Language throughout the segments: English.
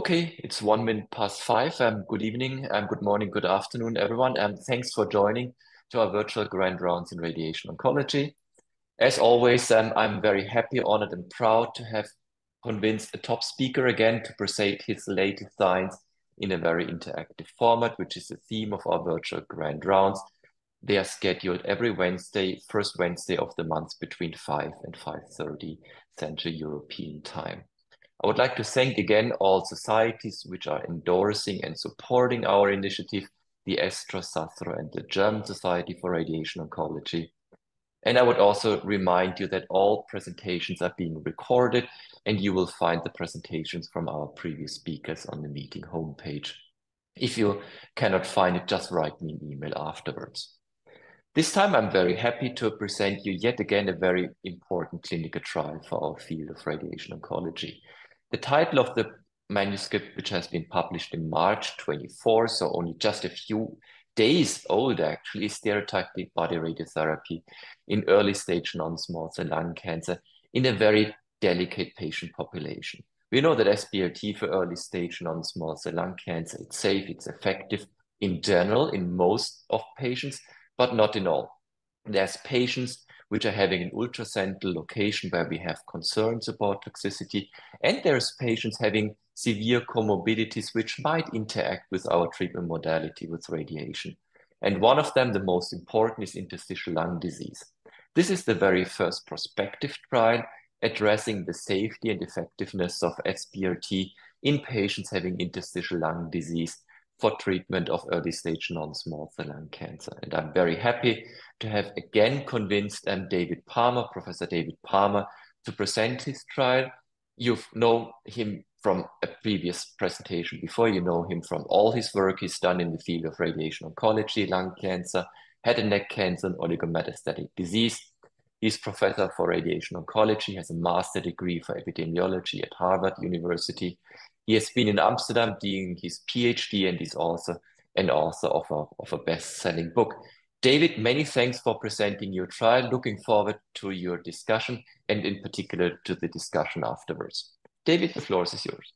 Okay, it's 1 minute past five. Good evening, good morning, good afternoon, everyone. Thanks for joining to our virtual grand rounds in radiation oncology. As always, I'm very happy, honored, and proud to have convinced a top speaker again to present his latest science in a very interactive format, which is the theme of our virtual grand rounds. They are scheduled every Wednesday, first Wednesday of the month between 5 and 5:30 Central European Time. I would like to thank again all societies which are endorsing and supporting our initiative, the ESTRA, SASTRA, and the German Society for Radiation Oncology. And I would also remind you that all presentations are being recorded, and you will find the presentations from our previous speakers on the meeting homepage. If you cannot find it, just write me an email afterwards. This time, I'm very happy to present you yet again a very important clinical trial for our field of radiation oncology. The title of the manuscript, which has been published in March 24, so only just a few days old actually, is stereotactic body radiotherapy in early stage non-small cell lung cancer in a very delicate patient population. We know that SBRT for early stage non-small cell lung cancer, it's safe, it's effective in general in most of patients, but not in all. There's patients which are having an ultracentral location where we have concerns about toxicity, and there's patients having severe comorbidities which might interact with our treatment modality with radiation. And one of them, the most important, is interstitial lung disease. This is the very first prospective trial addressing the safety and effectiveness of SBRT in patients having interstitial lung disease for treatment of early stage non-small cell lung cancer. And I'm very happy to have again convinced David Palmer, Professor David Palmer, to present his trial. You've known him from a previous presentation before. You know him from all his work he's done in the field of radiation oncology, lung cancer, head and neck cancer, and oligometastatic disease. He's professor for radiation oncology, has a master degree for epidemiology at Harvard University. He has been in Amsterdam doing his PhD, and he's also an author of a best-selling book. David, many thanks for presenting your trial. Looking forward to your discussion, and in particular to the discussion afterwards. David, the floor is yours.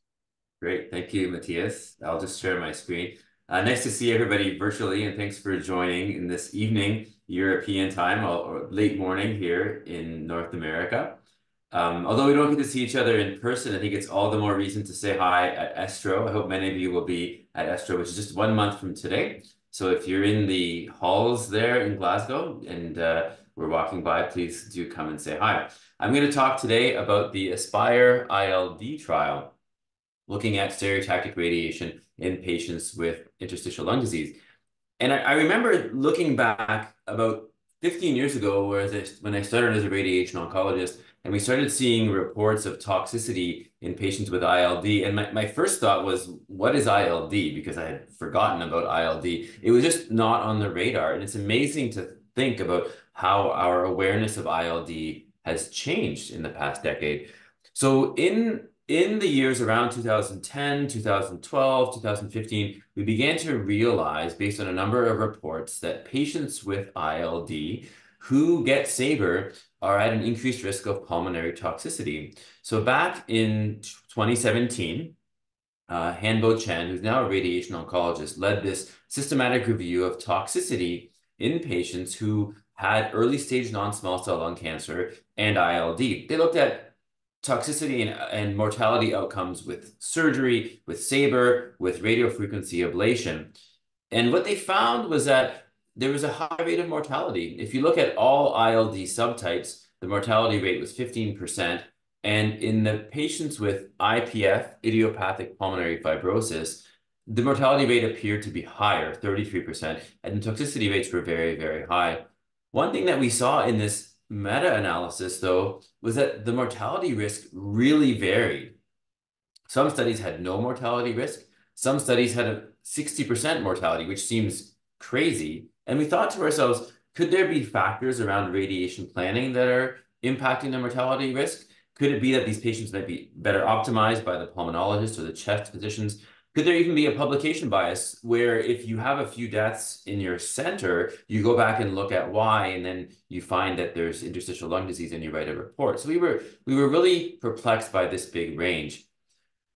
Great. Thank you, Matthias. I'll just share my screen. Nice to see everybody virtually, and thanks for joining in this evening, European time, or late morning here in North America. Although we don't get to see each other in person, I think it's all the more reason to say hi at ESTRO. I hope many of you will be at ESTRO, which is just 1 month from today. So if you're in the halls there in Glasgow and we're walking by, please do come and say hi. I'm going to talk today about the ASPIRE ILD trial, looking at stereotactic radiation in patients with interstitial lung disease. And I remember looking back about 15 years ago, when I started as a radiation oncologist, and we started seeing reports of toxicity in patients with ILD. And my first thought was, what is ILD? Because I had forgotten about ILD. It was just not on the radar. And it's amazing to think about how our awareness of ILD has changed in the past decade. So in the years around 2010, 2012, 2015, we began to realize, based on a number of reports, that patients with ILD who get SABR are at an increased risk of pulmonary toxicity. So back in 2017, Hanbo Chen, who's now a radiation oncologist, led this systematic review of toxicity in patients who had early stage non-small cell lung cancer and ILD. They looked at toxicity and mortality outcomes with surgery, with SABR, with radiofrequency ablation. And what they found was that there was a high rate of mortality. If you look at all ILD subtypes, the mortality rate was 15%. And in the patients with IPF, idiopathic pulmonary fibrosis, the mortality rate appeared to be higher, 33%, and the toxicity rates were very, very high. One thing that we saw in this meta-analysis, though, was that the mortality risk really varied. Some studies had no mortality risk. Some studies had a 60% mortality, which seems crazy. And we thought to ourselves, could there be factors around radiation planning that are impacting the mortality risk? Could it be that these patients might be better optimized by the pulmonologist or the chest physicians? Could there even be a publication bias where if you have a few deaths in your center, you go back and look at why, and then you find that there's interstitial lung disease and you write a report? So we were really perplexed by this big range.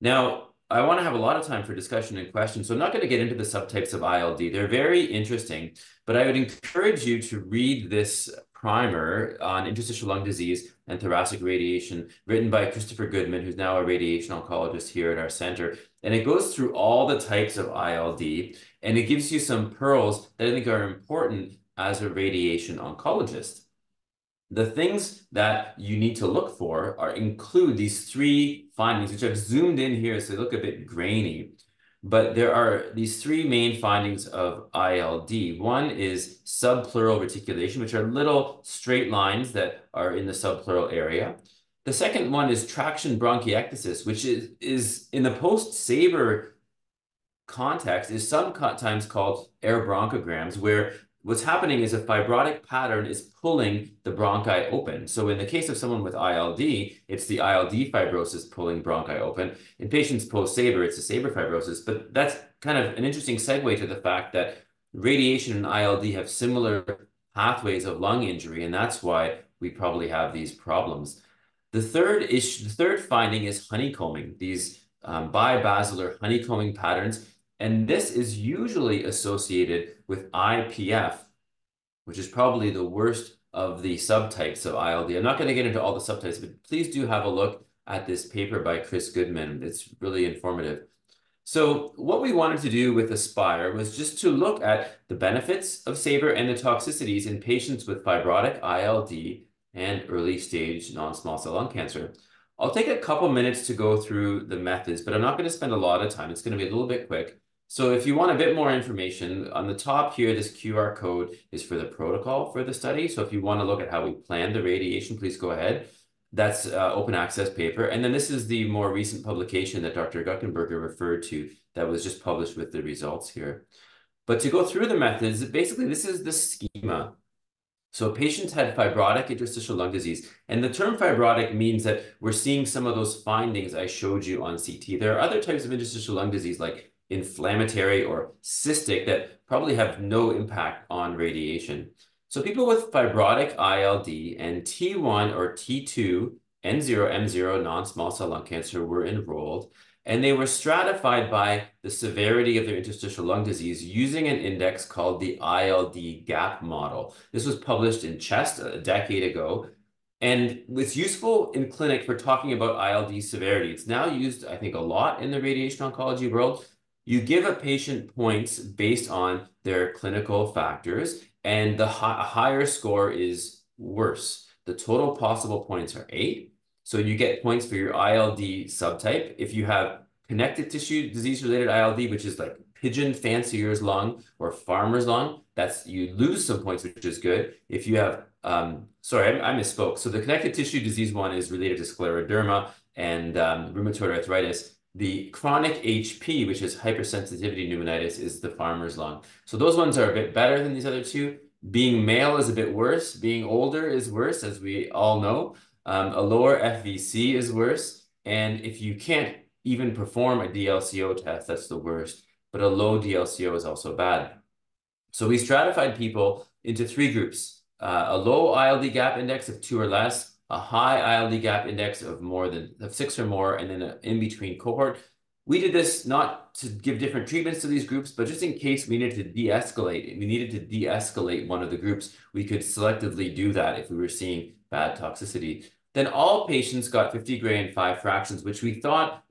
Now, I want to have a lot of time for discussion and questions, so I'm not going to get into the subtypes of ILD. They're very interesting, but I would encourage you to read this primer on interstitial lung disease and thoracic radiation, written by Christopher Goodman, who's now a radiation oncologist here at our center. And it goes through all the types of ILD, and it gives you some pearls that I think are important as a radiation oncologist. The things that you need to look for include these three findings, which I've zoomed in here so they look a bit grainy. But there are these three main findings of ILD. One is subpleural reticulation, which are little straight lines that are in the subpleural area. The second one is traction bronchiectasis, which is in the post-SABR context, is sometimes called air bronchograms, where what's happening is a fibrotic pattern is pulling the bronchi open. So in the case of someone with ILD, it's the ILD fibrosis pulling bronchi open. In patients post-SABR, it's the SABR fibrosis. But that's kind of an interesting segue to the fact that radiation and ILD have similar pathways of lung injury, and that's why we probably have these problems. The third finding is honeycombing, these bibasilar honeycombing patterns. And this is usually associated with IPF, which is probably the worst of the subtypes of ILD. I'm not going to get into all the subtypes, but please do have a look at this paper by Chris Goodman. It's really informative. So what we wanted to do with Aspire was just to look at the benefits of SABR and the toxicities in patients with fibrotic ILD and early stage non-small cell lung cancer. I'll take a couple minutes to go through the methods, but I'm not going to spend a lot of time. It's going to be a little bit quick. So if you want a bit more information, on the top here, this QR code is for the protocol for the study. So if you want to look at how we planned the radiation, please go ahead. That's open access paper. And then this is the more recent publication that Dr. Guckenberger referred to that was just published with the results here. But to go through the methods, basically this is the schema. So patients had fibrotic interstitial lung disease. And the term fibrotic means that we're seeing some of those findings I showed you on CT. There are other types of interstitial lung disease like inflammatory or cystic that probably have no impact on radiation. So people with fibrotic ILD and T1 or T2 N0 M0 non-small cell lung cancer were enrolled, and they were stratified by the severity of their interstitial lung disease using an index called the ILD gap model. This was published in Chest a decade ago, and it's useful in clinic for talking about ILD severity. It's now used, I think, a lot in the radiation oncology world. You give a patient points based on their clinical factors, and the higher score is worse. The total possible points are 8. So you get points for your ILD subtype. If you have connective tissue disease-related ILD, which is like pigeon fancier's lung or farmer's lung, you lose some points, which is good. If you have, sorry, I misspoke. So the connective tissue disease one is related to scleroderma and rheumatoid arthritis. The chronic HP, which is hypersensitivity pneumonitis, is the farmer's lung. So those ones are a bit better than these other two. Being male is a bit worse. Being older is worse, as we all know. A lower FVC is worse. And if you can't even perform a DLCO test, that's the worst. But a low DLCO is also bad. So we stratified people into 3 groups. A low ILD gap index of 2 or less, a high ILD gap index of 6 or more, and then an in-between cohort. We did this not to give different treatments to these groups, but just in case we needed to de-escalate one of the groups, we could selectively do that if we were seeing bad toxicity. Then all patients got 50 gray and 5 fractions, which we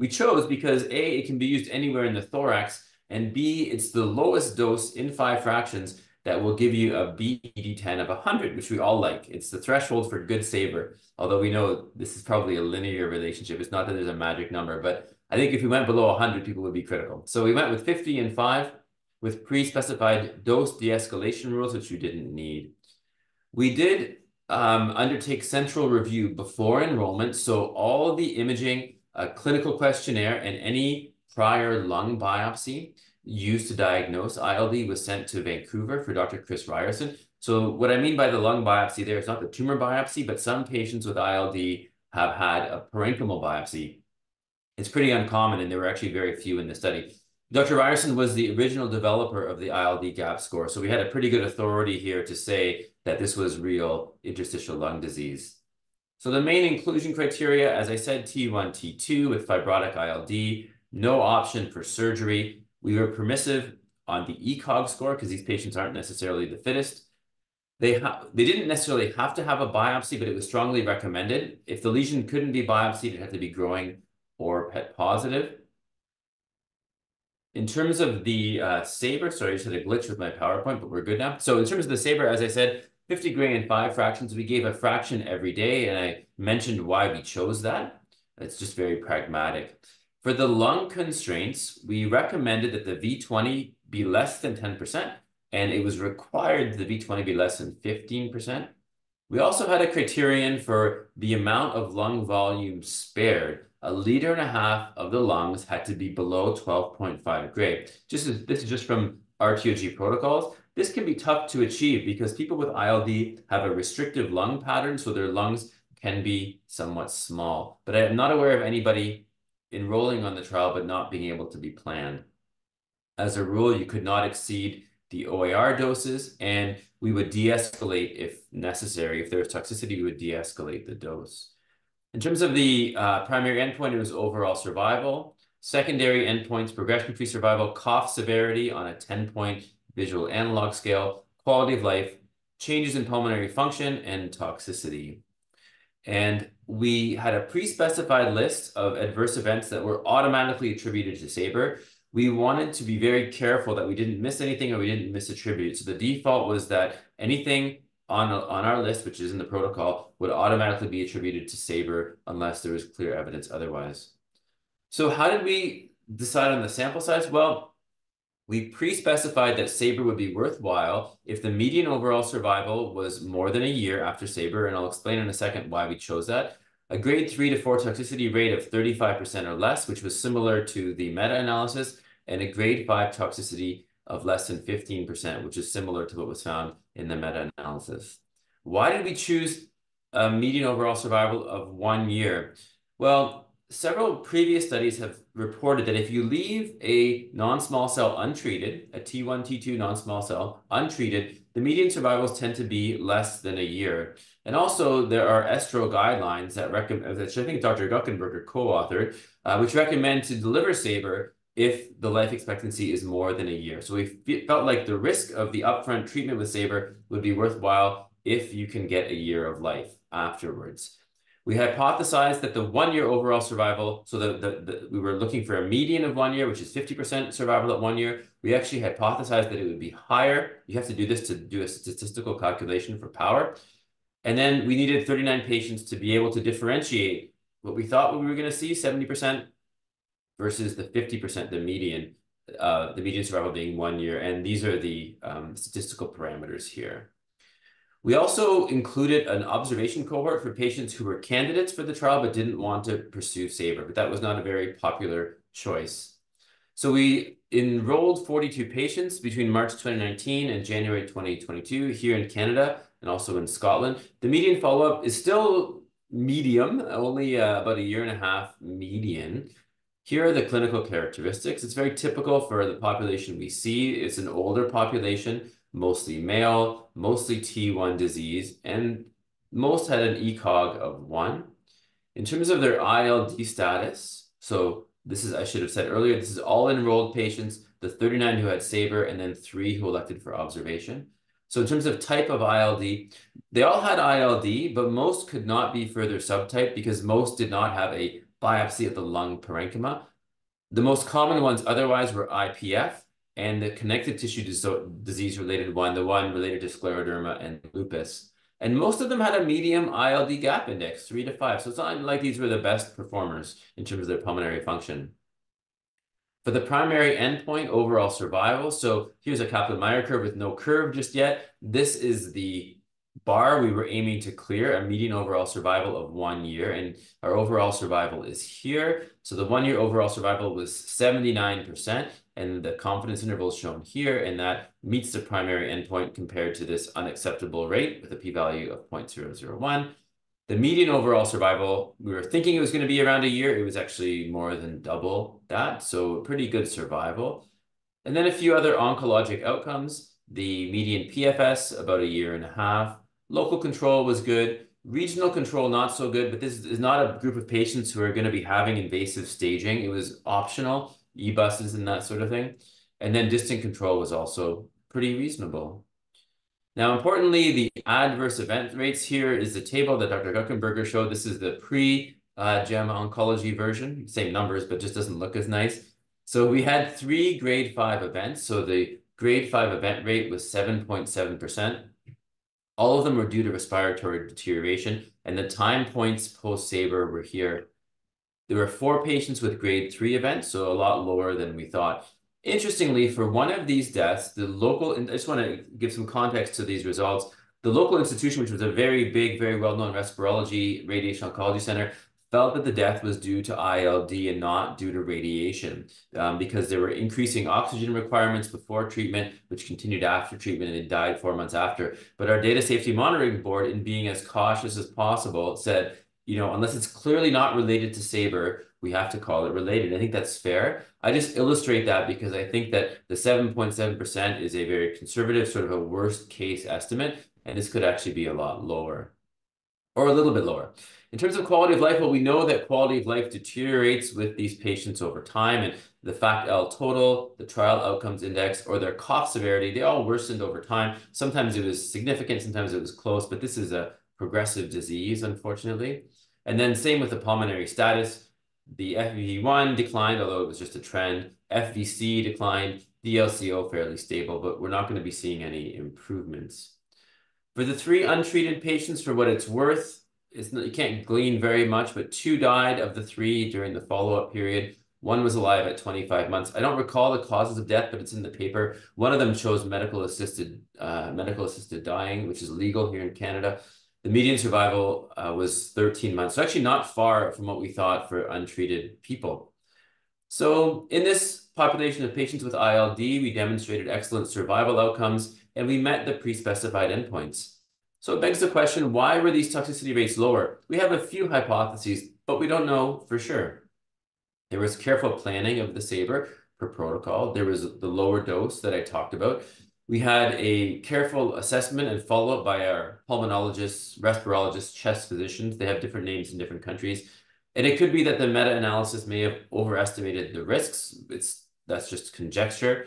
chose because A, it can be used anywhere in the thorax, and B, it's the lowest dose in 5 fractions that will give you a BD10 of 100, which we all like. It's the threshold for good SABR, although we know this is probably a linear relationship. It's not that there's a magic number, but I think if we went below 100, people would be critical. So we went with 50 and 5 with pre-specified dose de-escalation rules, which we didn't need. We did undertake central review before enrollment. So all the imaging, clinical questionnaire, and any prior lung biopsy used to diagnose ILD was sent to Vancouver for Dr. Chris Ryerson. So what I mean by the lung biopsy there is not the tumor biopsy, but some patients with ILD have had a parenchymal biopsy. It's pretty uncommon, and there were actually very few in the study. Dr. Ryerson was the original developer of the ILD gap score, so we had a pretty good authority here to say that this was real interstitial lung disease. So the main inclusion criteria, as I said, T1, T2 with fibrotic ILD. no option for surgery. We were permissive on the ECOG score because these patients aren't necessarily the fittest. They didn't necessarily have to have a biopsy, but it was strongly recommended. If the lesion couldn't be biopsied, it had to be growing or PET positive. In terms of the SABR, sorry, I just had a glitch with my PowerPoint, but we're good now. So in terms of the SABR, as I said, 50 gray and 5 fractions. We gave a fraction every day, and I mentioned why we chose that. It's just very pragmatic. For the lung constraints, we recommended that the V20 be less than 10%, and it was required the V20 be less than 15%. We also had a criterion for the amount of lung volume spared. 1.5 liters of the lungs had to be below 12.5 gray. This is just from RTOG protocols. This can be tough to achieve because people with ILD have a restrictive lung pattern, so their lungs can be somewhat small. But I am not aware of anybody enrolling on the trial but not being able to be planned. As a rule, you could not exceed the OAR doses, and we would de-escalate if necessary. If there was toxicity, we would de-escalate the dose. In terms of the primary endpoint, it was overall survival. Secondary endpoints, progression-free survival, cough severity on a 10-point visual analog scale, quality of life, changes in pulmonary function, and toxicity. And we had a pre-specified list of adverse events that were automatically attributed to SABR. We wanted to be very careful that we didn't miss anything or we didn't misattribute. So the default was that anything on our list, which is in the protocol, would automatically be attributed to SABR unless there was clear evidence otherwise. So how did we decide on the sample size? Well, we pre-specified that SABR would be worthwhile if the median overall survival was more than a year after SABR, and I'll explain in a second why we chose that. A grade 3 to 4 toxicity rate of 35% or less, which was similar to the meta-analysis, and a grade 5 toxicity of less than 15%, which is similar to what was found in the meta-analysis. Why did we choose a median overall survival of 1 year? Well, several previous studies have reported that if you leave a non-small cell untreated, a T1, T2 non-small cell untreated, the median survivals tend to be less than a year. And also there are ESTRO guidelines that recommend, which I think Dr. Guckenberger co-authored, which recommend to deliver SABR if the life expectancy is more than a year. So we felt like the risk of the upfront treatment with SABR would be worthwhile if you can get a year of life afterwards. We hypothesized that the 1 year overall survival, so we were looking for a median of 1 year, which is 50% survival at 1 year. We actually hypothesized that it would be higher. You have to do this to do a statistical calculation for power. And then we needed 39 patients to be able to differentiate what we thought we were going to see, 70% versus the 50%, the median survival being 1 year. And these are the statistical parameters here. We also included an observation cohort for patients who were candidates for the trial but didn't want to pursue SABR, but that was not a very popular choice. So we enrolled 42 patients between March 2019 and January 2022 here in Canada and also in Scotland. The median follow-up is still medium, only about 1.5 years median. Here are the clinical characteristics. It's very typical for the population we see. It's an older population, mostly male, mostly T1 disease, and most had an ECOG of 1. In terms of their ILD status, so this is, I should have said earlier, this is all enrolled patients, the 39 who had SABR, and then 3 who elected for observation. So in terms of type of ILD, they all had ILD, but most could not be further subtyped because most did not have a biopsy of the lung parenchyma. The most common ones otherwise were IPF, and the connective tissue disease-related one, the one related to scleroderma and lupus. And most of them had a medium ILD gap index, 3 to 5. So it's not like these were the best performers in terms of their pulmonary function. For the primary endpoint, overall survival, so here's a Kaplan-Meier curve with no curve just yet. This is the bar we were aiming to clear, a median overall survival of 1 year, and our overall survival is here. So the 1 year overall survival was 79%, and the confidence interval is shown here, and that meets the primary endpoint compared to this unacceptable rate with a p-value of 0.001. The median overall survival, we were thinking it was going to be around a year. It was actually more than double that, so pretty good survival. And then a few other oncologic outcomes. The median PFS, about 1.5 years. Local control was good. Regional control, not so good, but this is not a group of patients who are going to be having invasive staging. It was optional, e-buses and that sort of thing. And then distant control was also pretty reasonable. Now, importantly, the adverse event rates here is the table that Dr. Guckenberger showed. This is the pre-JAMA oncology version, same numbers, but just doesn't look as nice. So we had 3 grade 5 events. So the grade 5 event rate was 7.7%. All of them were due to respiratory deterioration, and the time points post-SABR were here. There were 4 patients with grade 3 events, so a lot lower than we thought. Interestingly, for one of these deaths, I just want to give some context to these results. The local institution, which was a very big, very well-known respirology radiation oncology center, felt that the death was due to ILD and not due to radiation, because there were increasing oxygen requirements before treatment, which continued after treatment, and it died 4 months after. But our Data Safety Monitoring Board, in being as cautious as possible, said, unless it's clearly not related to SABR, we have to call it related. I think that's fair. I just illustrate that because I think that the 7.7% is a very conservative, sort of a worst case estimate, and this could actually be a lot lower or a little bit lower. In terms of quality of life, well, we know that quality of life deteriorates with these patients over time, and the FACT-L total, the trial outcomes index, or their cough severity, they all worsened over time. Sometimes it was significant, sometimes it was close, but this is a progressive disease, unfortunately. And then same with the pulmonary status. The FEV1 declined, although it was just a trend. FVC declined, DLCO fairly stable, but we're not going to be seeing any improvements. For the 3 untreated patients, for what it's worth, you can't glean very much, but 2 died of the 3 during the follow-up period. 1 was alive at 25 months. I don't recall the causes of death, but it's in the paper. One of them chose medical-assisted dying, which is legal here in Canada. The median survival was 13 months, so actually not far from what we thought for untreated people. So in this population of patients with ILD, we demonstrated excellent survival outcomes, and we met the pre-specified endpoints. So it begs the question, why were these toxicity rates lower? We have a few hypotheses, but we don't know for sure. There was careful planning of the SABR per protocol. There was the lower dose that I talked about. We had a careful assessment and follow-up by our pulmonologists, respirologists, chest physicians. They have different names in different countries. And it could be that the meta-analysis may have overestimated the risks. That's just conjecture.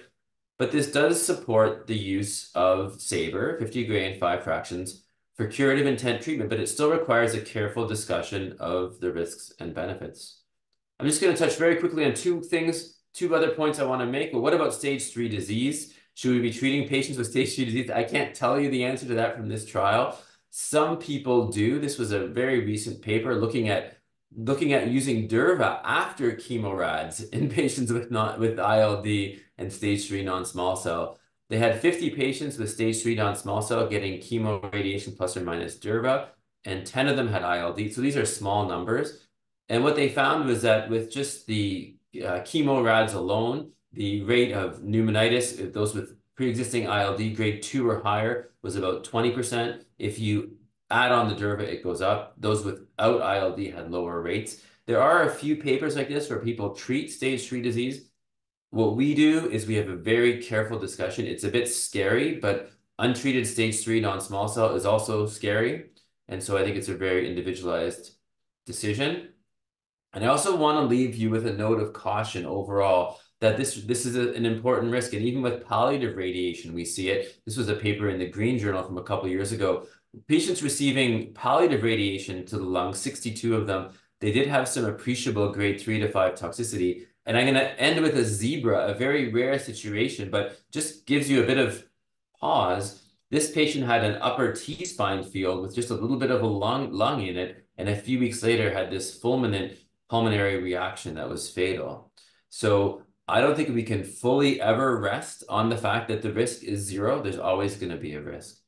But this does support the use of SABR, 50 gray and 5 fractions, for curative intent treatment, but it still requires a careful discussion of the risks and benefits. I'm just going to touch very quickly on 2 other points I want to make. Well, what about stage 3 disease? Should we be treating patients with stage 3 disease? I can't tell you the answer to that from this trial. Some people do. This was a very recent paper looking at using Durva after chemorads in patients with ILD and stage 3 non-small cell. They had 50 patients with stage 3 non-small cell getting chemo radiation plus or minus Durva, and 10 of them had ILD. So these are small numbers. And what they found was that with just the chemorads alone, the rate of pneumonitis, those with pre-existing ILD grade 2 or higher, was about 20%. If you add on the Durva, it goes up. Those without ILD had lower rates. There are a few papers like this where people treat stage 3 disease. What we do is we have a very careful discussion. It's a bit scary, but untreated stage 3 non-small cell is also scary. And so I think it's a very individualized decision. And I also want to leave you with a note of caution overall that this is an important risk. And even with palliative radiation, we see it. This was a paper in the Green Journal from a couple of years ago. Patients receiving palliative radiation to the lungs, 62 of them, they did have some appreciable grade 3 to 5 toxicity. And I'm going to end with a zebra, a very rare situation, but just gives you a bit of pause. This patient had an upper T-spine field with just a little bit of a lung in it, and a few weeks later had this fulminant pulmonary reaction that was fatal. So I don't think we can fully ever rest on the fact that the risk is 0. There's always going to be a risk.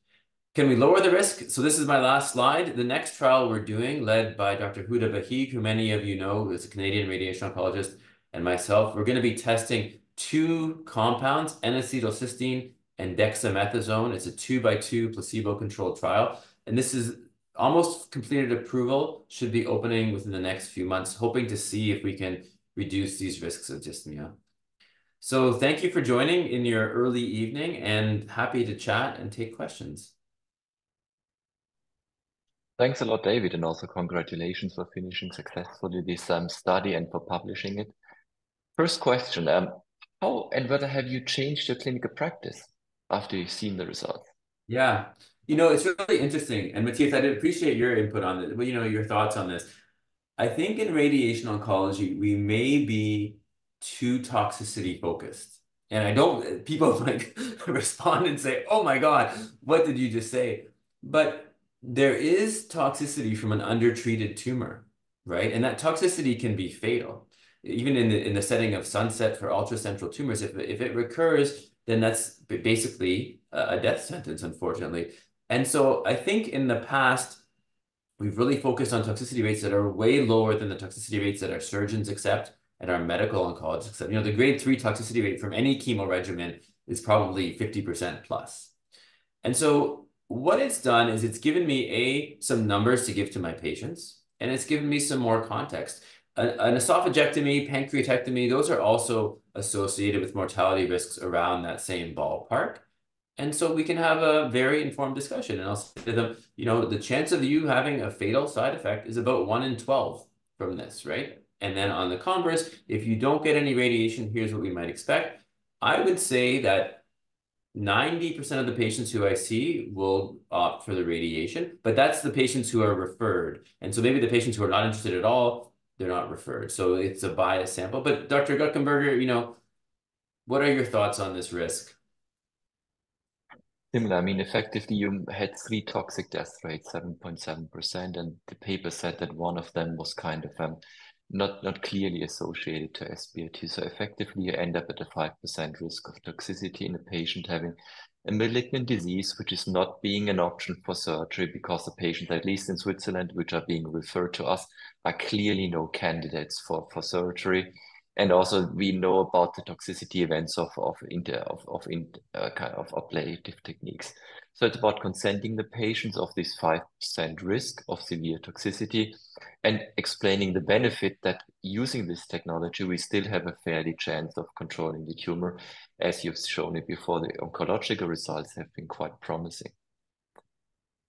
Can we lower the risk? So this is my last slide. The next trial we're doing, led by Dr. Huda Bahig, who many of you know is a Canadian radiation oncologist, and myself, we're going to be testing 2 compounds, N-acetylcysteine and dexamethasone. It's a 2x2 placebo-controlled trial. And this is almost completed approval, should be opening within the next few months, hoping to see if we can reduce these risks of dyspnea. So thank you for joining in your early evening, and happy to chat and take questions. Thanks a lot, David, and also congratulations for finishing successfully this study and for publishing it. First question, how and whether have you changed your clinical practice after you've seen the results? Yeah. It's really interesting. And Matthias, I did appreciate your input on it, but your thoughts on this. I think in radiation oncology, we may be too toxicity focused. And I don't, people like respond and say, oh my God, what did you just say? But there is toxicity from an undertreated tumor, right? And that toxicity can be fatal. Even in the setting of sunset for ultracentral tumors, if it recurs, then that's basically a death sentence, unfortunately. And so I think in the past, we've really focused on toxicity rates that are way lower than the toxicity rates that our surgeons accept and our medical oncologists accept. The grade 3 toxicity rate from any chemo regimen is probably 50% plus. And so what it's done is it's given me some numbers to give to my patients, and it's given me some more context. An esophagectomy, pancreatectomy, those are also associated with mortality risks around that same ballpark. And so we can have a very informed discussion. And I'll say to them, the chance of you having a fatal side effect is about 1 in 12 from this, right? And then on the converse, if you don't get any radiation, here's what we might expect. I would say that 90% of the patients who I see will opt for the radiation, but that's the patients who are referred. And so maybe the patients who are not interested at all, they're not referred. So it's a biased sample. But Dr. Guckenberger, what are your thoughts on this risk? Similar. I mean, effectively, you had three toxic death rates, 7.7%, and the paper said that one of them was kind of not clearly associated to SBRT. So effectively, you end up at a 5% risk of toxicity in a patient having a malignant disease, which is not being an option for surgery because the patients, at least in Switzerland, which are being referred to us, are clearly no candidates for surgery. And also, we know about the toxicity events of kind of ablative techniques. So it's about consenting the patients of this 5% risk of severe toxicity and explaining the benefit that using this technology, we still have a fairly chance of controlling the tumor. As you've shown it before, the oncological results have been quite promising.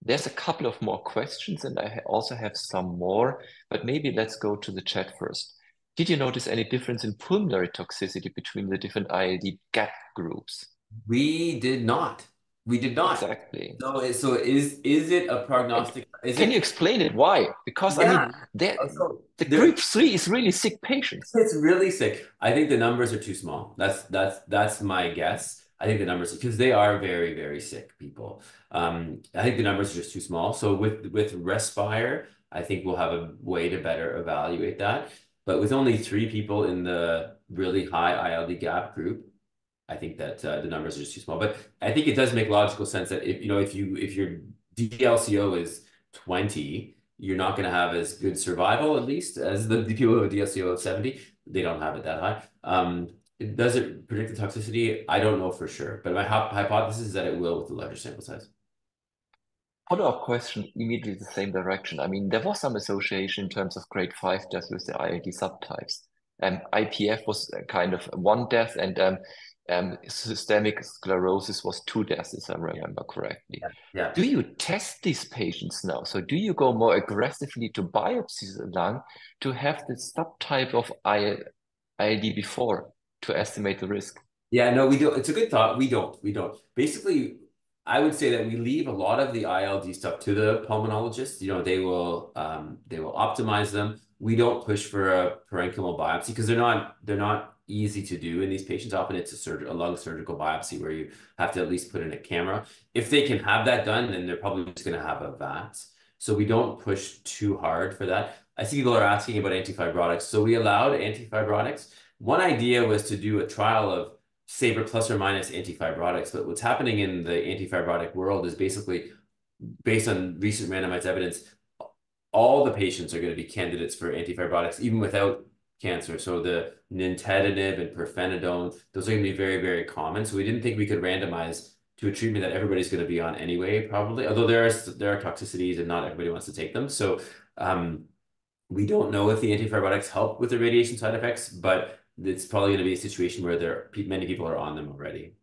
There's a couple of more questions, and I also have some more, but maybe let's go to the chat first. Did you notice any difference in pulmonary toxicity between the different ILD gap groups? We did not. We did not. Exactly. So is it a And prognostic? Is can you it? explain it? Why? Because I Yeah. mean, there, So the there, group three is really sick patients. it's really sick. I think the numbers are too small. That's my guess. I think the numbers because they are very, very sick people. I think the numbers are just too small. So with Respire, I think we'll have a way to better evaluate that. But with only 3 people in the really high ILD gap group, I think that the numbers are just too small. But I think it does make logical sense that if your DLCO is 20, you're not going to have as good survival, at least, as the people who have a DLCO of 70. They don't have it that high. Does it predict the toxicity? I don't know for sure, but my hypothesis is that it will with the larger sample size. Follow-up question, immediately the same direction. I mean, there was some association in terms of grade 5 deaths with the ILD subtypes. IPF was kind of one death, and systemic sclerosis was 2 deaths, if I remember correctly. Yeah. Do you test these patients now? So do you go more aggressively to biopsy the lung to have the subtype of ILD before to estimate the risk? Yeah, no, we don't. It's a good thought. We don't. We don't. Basically, I would say that we leave a lot of the ILD stuff to the pulmonologist. They will optimize them. We don't push for a parenchymal biopsy because they're not easy to do in these patients. Often it's a lung surgical biopsy where you have to at least put in a camera. If they can have that done, then they're probably just going to have a VAT. So we don't push too hard for that. I see people are asking about antifibrotics. So we allowed antifibrotics. One idea was to do a trial of Saber plus or minus antifibrotics. But what's happening in the antifibrotic world is basically based on recent randomized evidence, all the patients are going to be candidates for antifibrotics, even without cancer. So the nintedanib and pirfenidone, those are going to be very, very common. So we didn't think we could randomize to a treatment that everybody's going to be on anyway, probably. Although there are toxicities and not everybody wants to take them. So we don't know if the antifibrotics help with the radiation side effects, but it's probably going to be a situation where many people are on them already.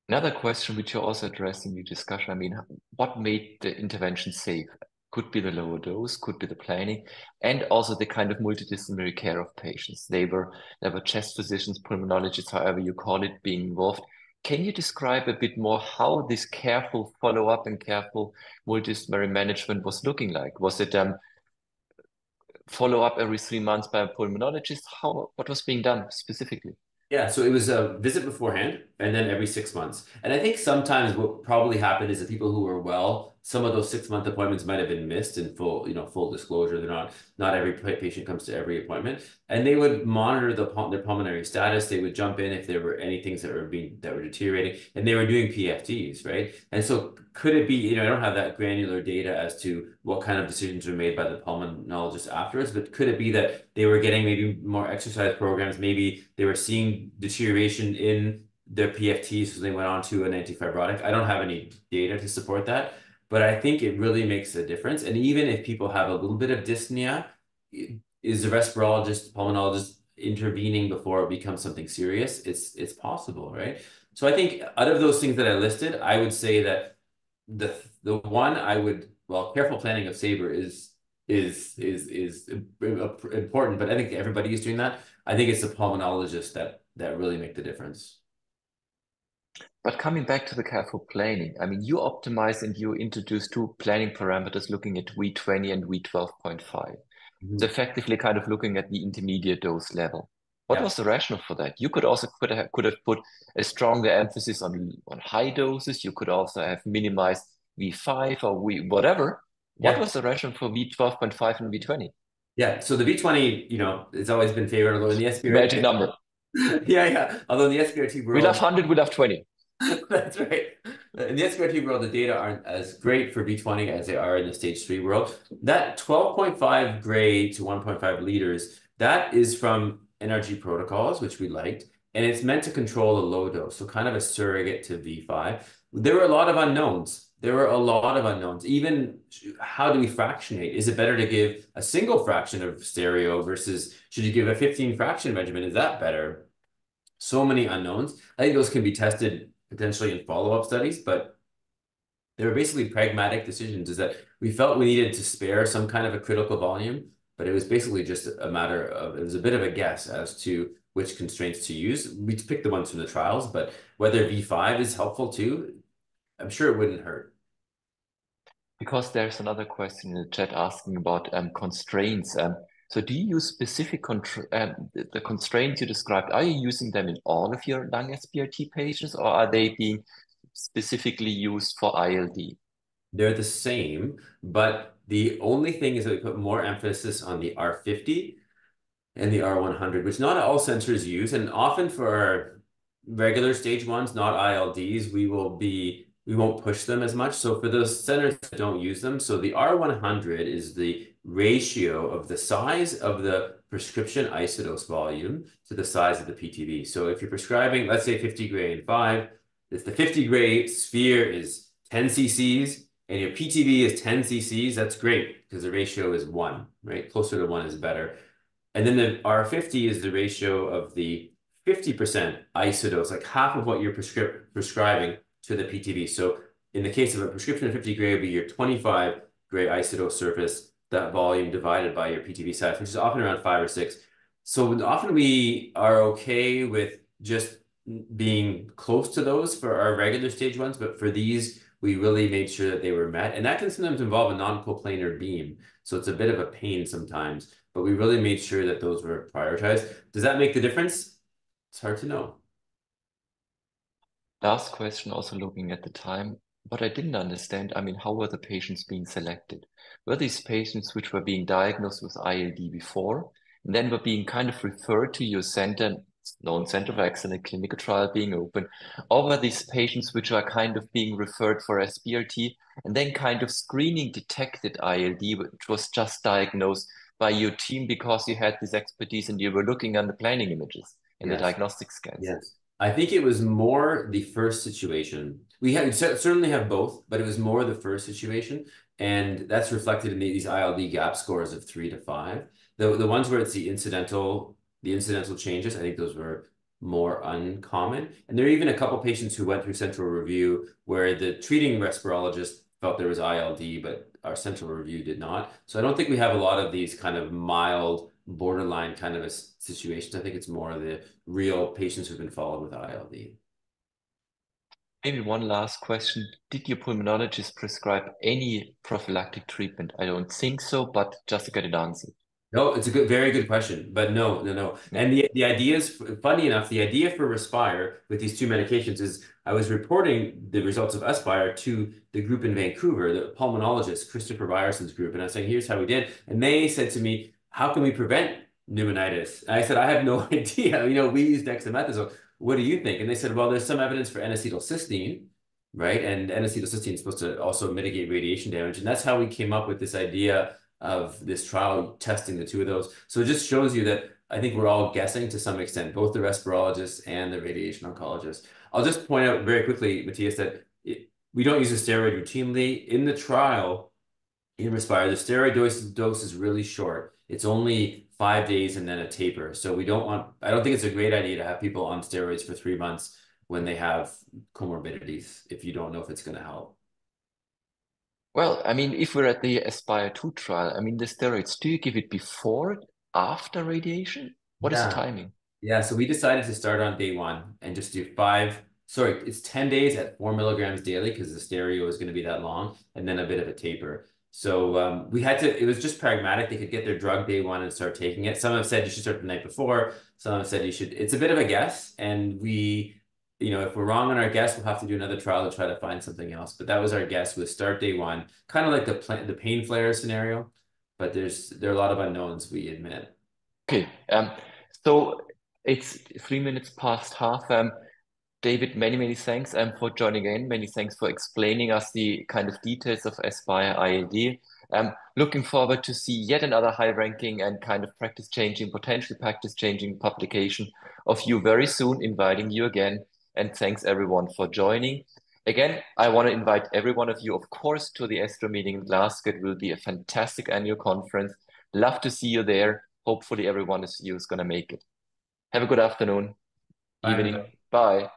Another question which you also addressed in your discussion, I mean, what made the intervention safe? Could be the lower dose, could be the planning, and also the kind of multidisciplinary care of patients. There were chest physicians, pulmonologists, however you call it, being involved. Can you describe a bit more how this careful follow-up and careful multidisciplinary management was looking like? Was it follow-up every 3 months by a pulmonologist? What was being done specifically? Yeah, so it was a visit beforehand and then every 6 months. And I think sometimes what probably happened is that people who were well, some of those 6 month appointments might have been missed in full disclosure. Not every patient comes to every appointment. And they would monitor their pulmonary status. They would jump in if there were any things that were deteriorating, and they were doing PFTs, right? And so could it be, I don't have that granular data as to what kind of decisions were made by the pulmonologist afterwards, but could it be that they were getting maybe more exercise programs? Maybe they were seeing deterioration in their PFTs, so they went on to an antifibrotic. I don't have any data to support that, but I think it really makes a difference. And even if people have a little bit of dyspnea, is the respirologist, pulmonologist intervening before it becomes something serious? It's possible, right? So I think out of those things that I listed, I would say that the one I would, well, careful planning of SABR is important, but I think everybody is doing that. I think it's the pulmonologist that really make the difference. But coming back to the careful planning, I mean, you optimize and you introduce two planning parameters looking at V20 and V12.5. So effectively kind of looking at the intermediate dose level. What Yeah. was the rationale for that? You could also could have put a stronger emphasis on high doses. You could also have minimized V5 or whatever. What Yeah. was the rationale for V12.5 and V20? Yeah. So the V20, it's always been favored, although in the Magic SBRT, number. yeah. Although in the SBRT We love world, 100, we love 20. that's right. In the SBRT world, the data aren't as great for V20 as they are in the stage 3 world. That 12.5 gray to 1.5 liters, that is from NRG protocols, which we liked, and it's meant to control a low dose, so kind of a surrogate to V5. There were a lot of unknowns. Even how do we fractionate? Is it better to give a single fraction of stereo versus should you give a 15 fraction regimen? Is that better? So many unknowns. I think those can be tested potentially in follow-up studies, but they were basically pragmatic decisions. Is that we felt we needed to spare some kind of a critical volume, but it was basically just a matter of, it was a bit of a guess as to which constraints to use. We picked the ones from the trials, but whether V5 is helpful too, I'm sure it wouldn't hurt. Because there's another question in the chat asking about constraints. So do you use specific the constraints you described? Are you using them in all of your lung SBRT patients, or are they being specifically used for ILD? They're the same, but the only thing is that we put more emphasis on the R50 and the R100, which not all centers use. And often for our regular stage ones, not ILDs, we won't push them as much. So for those centers that don't use them, so the R100 is the ratio of the size of the prescription isodose volume to the size of the PTV. So if you're prescribing, let's say 50 gray and 5, if the 50 gray sphere is 10 cc's and your PTV is 10 cc's, that's great because the ratio is 1, right? Closer to 1 is better. And then the R50 is the ratio of the 50% isodose, like half of what you're prescribing to the PTV. So in the case of a prescription of 50 gray, it would be your 25 gray isodose surface, that volume divided by your PTV size, which is often around 5 or 6. So often we are okay with just being close to those for our regular stage ones, but for these, we really made sure that they were met. And that can sometimes involve a non-coplanar beam. So it's a bit of a pain sometimes, but we really made sure that those were prioritized. Does that make the difference? It's hard to know. Last question, also looking at the time. What I didn't understand, I mean, how were the patients being selected? Were these patients which were being diagnosed with ILD before, and then were being kind of referred to your center, known center of excellence, clinical trial being open, or were these patients which are kind of being referred for SBRT, and then kind of screening detected ILD, which was just diagnosed by your team because you had this expertise and you were looking on the planning images and the Yes. diagnostic scans? Yes. I think it was more the first situation. We certainly have both, but it was more the first situation. And that's reflected in these ILD gap scores of 3 to 5. The ones where it's the incidental changes, I think those were more uncommon. And there are even a couple patients who went through central review where the treating respirologist felt there was ILD, but our central review did not. So I don't think we have a lot of these kind of mild borderline kind of a situations. I think it's more of the real patients who've been followed with ILD. Maybe one last question. Did your pulmonologist prescribe any prophylactic treatment? I don't think so, but just to get it answered. No, it's a very good question, but no. And the idea is, funny enough, the idea for Respire with these two medications is I was reporting the results of Aspire to the group in Vancouver, the pulmonologist, Christopher Byerson's group, and I was saying, here's how we did. And they said to me, how can we prevent pneumonitis? And I said, I have no idea. We used dexamethasone. What do you think? And they said, well, there's some evidence for N-acetylcysteine, right? And N-acetylcysteine is supposed to also mitigate radiation damage. And that's how we came up with this idea of this trial testing the two of those. So it just shows you that I think we're all guessing to some extent, both the respirologists and the radiation oncologists. I'll just point out very quickly, Matthias, that we don't use a steroid routinely. In the trial, in Respire, the steroid dose is really short. It's only 5 days and then a taper. So I don't think it's a great idea to have people on steroids for 3 months when they have comorbidities, if you don't know if it's going to help. Well, I mean, if we're at the Aspire 2 trial, I mean, the steroids, do you give it before, after radiation? What is the timing? Yeah, so we decided to start on day 1 and just do it's 10 days at 4 milligrams daily because the stereo is going to be that long, and then a bit of a taper. So it was just pragmatic. They could get their drug day 1 and start taking it. Some have said you should start the night before. Some have said it's a bit of a guess. And if we're wrong on our guess, we'll have to do another trial to try to find something else. But that was our guess with start day 1, kind of like the pain flare scenario. But there are a lot of unknowns, we admit. Okay. So it's 3 minutes past half. David, many thanks for joining in. Many thanks for explaining us the kind of details of Aspire ILD. Looking forward to see yet another high-ranking and kind of potentially practice-changing publication of you very soon, inviting you again. And thanks everyone for joining. Again, I want to invite every one of you, of course, to the ESTRO meeting in Glasgow. It will be a fantastic annual conference. Love to see you there. Hopefully everyone is going to make it. Have a good afternoon, evening. Bye.